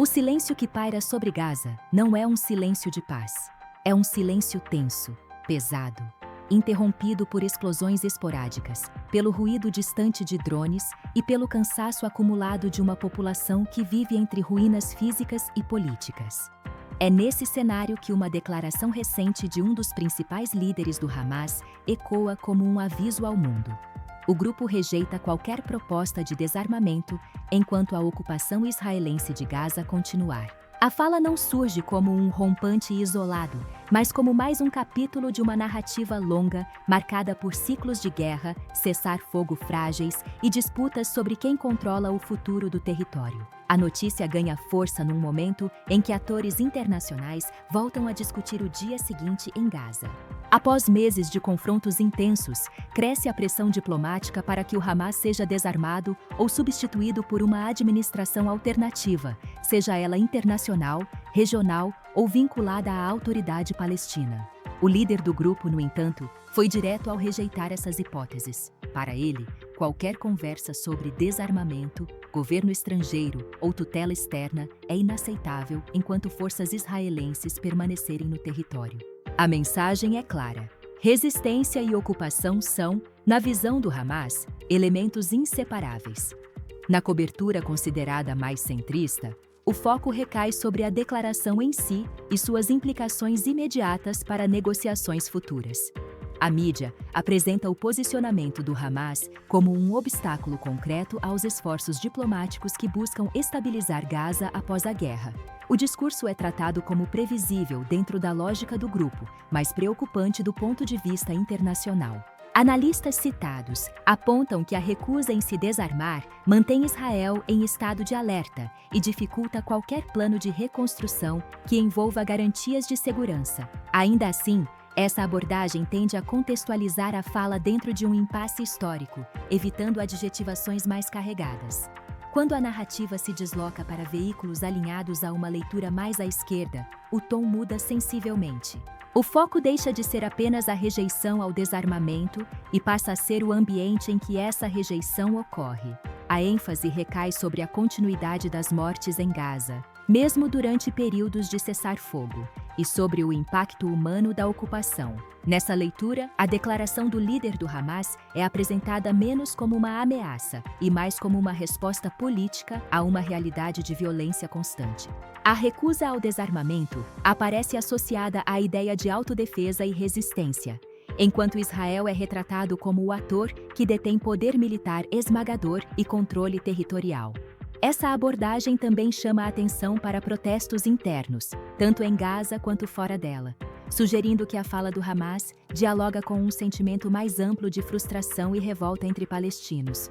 silêncio que paira sobre Gaza não é um silêncio de paz. É um silêncio tenso, pesado, interrompido por explosões esporádicas, pelo ruído distante de drones e pelo cansaço acumulado de uma população que vive entre ruínas físicas e políticas. É nesse cenário que uma declaração recente de um dos principais líderes do Hamas ecoa como um aviso ao mundo. O grupo rejeita qualquer proposta de desarmamento enquanto a ocupação israelense de Gaza continuar. A fala não surge como um rompante isolado, mas como mais um capítulo de uma narrativa longa, marcada por ciclos de guerra, cessar-fogo frágeis e disputas sobre quem controla o futuro do território. A notícia ganha força num momento em que atores internacionais voltam a discutir o dia seguinte em Gaza. Após meses de confrontos intensos, cresce a pressão diplomática para que o Hamas seja desarmado ou substituído por uma administração alternativa, seja ela internacional, regional ou vinculada à autoridade palestina. O líder do grupo, no entanto, foi direto ao rejeitar essas hipóteses. Para ele, qualquer conversa sobre desarmamento, governo estrangeiro ou tutela externa é inaceitável enquanto forças israelenses permanecerem no território. A mensagem é clara. Resistência e ocupação são, na visão do Hamas, elementos inseparáveis. Na cobertura considerada mais centrista, o foco recai sobre a declaração em si e suas implicações imediatas para negociações futuras. A mídia apresenta o posicionamento do Hamas como um obstáculo concreto aos esforços diplomáticos que buscam estabilizar Gaza após a guerra. O discurso é tratado como previsível dentro da lógica do grupo, mas preocupante do ponto de vista internacional. Analistas citados apontam que a recusa em se desarmar mantém Israel em estado de alerta e dificulta qualquer plano de reconstrução que envolva garantias de segurança. Ainda assim, essa abordagem tende a contextualizar a fala dentro de um impasse histórico, evitando adjetivações mais carregadas. Quando a narrativa se desloca para veículos alinhados a uma leitura mais à esquerda, o tom muda sensivelmente. O foco deixa de ser apenas a rejeição ao desarmamento e passa a ser o ambiente em que essa rejeição ocorre. A ênfase recai sobre a continuidade das mortes em Gaza, mesmo durante períodos de cessar-fogo, e sobre o impacto humano da ocupação. Nessa leitura, a declaração do líder do Hamas é apresentada menos como uma ameaça e mais como uma resposta política a uma realidade de violência constante. A recusa ao desarmamento aparece associada à ideia de autodefesa e resistência, enquanto Israel é retratado como o ator que detém poder militar esmagador e controle territorial. Essa abordagem também chama a atenção para protestos internos, tanto em Gaza quanto fora dela, sugerindo que a fala do Hamas dialoga com um sentimento mais amplo de frustração e revolta entre palestinos.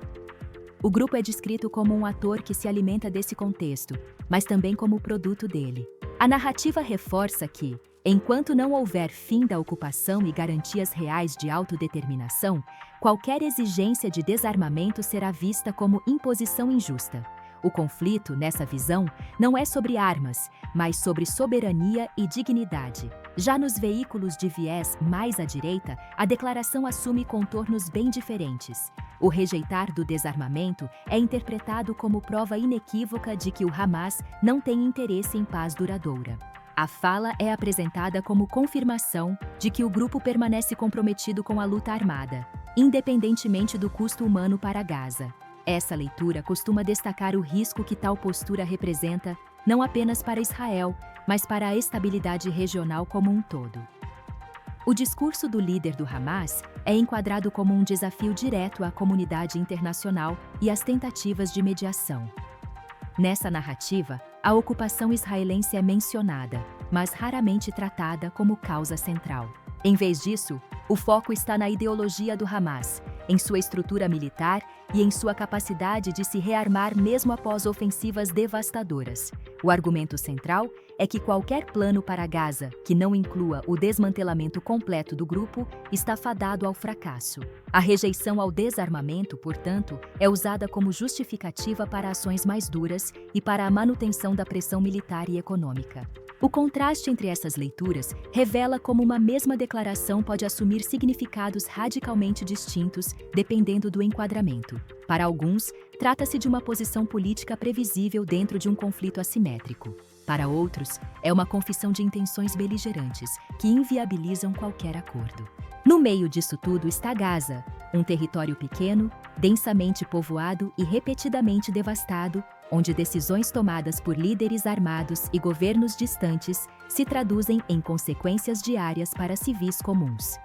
O grupo é descrito como um ator que se alimenta desse contexto, mas também como produto dele. A narrativa reforça que, enquanto não houver fim da ocupação e garantias reais de autodeterminação, qualquer exigência de desarmamento será vista como imposição injusta. O conflito, nessa visão, não é sobre armas, mas sobre soberania e dignidade. Já nos veículos de viés mais à direita, a declaração assume contornos bem diferentes. O rejeitar do desarmamento é interpretado como prova inequívoca de que o Hamas não tem interesse em paz duradoura. A fala é apresentada como confirmação de que o grupo permanece comprometido com a luta armada, independentemente do custo humano para Gaza. Essa leitura costuma destacar o risco que tal postura representa, não apenas para Israel, mas para a estabilidade regional como um todo. O discurso do líder do Hamas é enquadrado como um desafio direto à comunidade internacional e às tentativas de mediação. Nessa narrativa, a ocupação israelense é mencionada, mas raramente tratada como causa central. Em vez disso, o foco está na ideologia do Hamas, em sua estrutura militar e em sua capacidade de se rearmar mesmo após ofensivas devastadoras. O argumento central é que qualquer plano para Gaza que não inclua o desmantelamento completo do grupo está fadado ao fracasso. A rejeição ao desarmamento, portanto, é usada como justificativa para ações mais duras e para a manutenção da pressão militar e econômica. O contraste entre essas leituras revela como uma mesma declaração pode assumir significados radicalmente distintos dependendo do enquadramento. Para alguns, trata-se de uma posição política previsível dentro de um conflito assimétrico. Para outros, é uma confissão de intenções beligerantes que inviabilizam qualquer acordo. No meio disso tudo está Gaza, um território pequeno, densamente povoado e repetidamente devastado, onde decisões tomadas por líderes armados e governos distantes se traduzem em consequências diárias para civis comuns.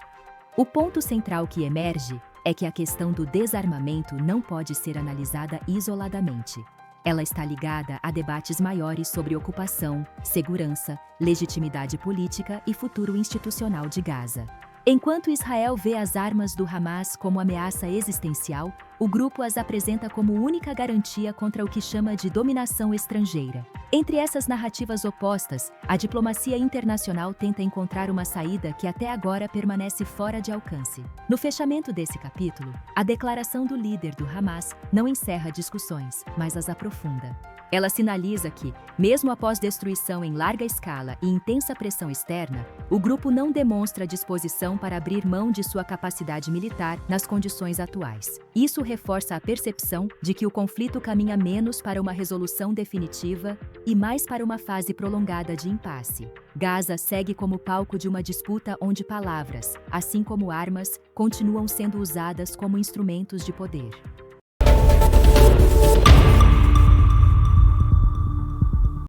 O ponto central que emerge é que a questão do desarmamento não pode ser analisada isoladamente. Ela está ligada a debates maiores sobre ocupação, segurança, legitimidade política e futuro institucional de Gaza. Enquanto Israel vê as armas do Hamas como ameaça existencial, o grupo as apresenta como única garantia contra o que chama de dominação estrangeira. Entre essas narrativas opostas, a diplomacia internacional tenta encontrar uma saída que até agora permanece fora de alcance. No fechamento desse capítulo, a declaração do líder do Hamas não encerra discussões, mas as aprofunda. Ela sinaliza que, mesmo após destruição em larga escala e intensa pressão externa, o grupo não demonstra disposição para abrir mão de sua capacidade militar nas condições atuais. Isso reforça a percepção de que o conflito caminha menos para uma resolução definitiva e mais para uma fase prolongada de impasse. Gaza segue como palco de uma disputa onde palavras, assim como armas, continuam sendo usadas como instrumentos de poder.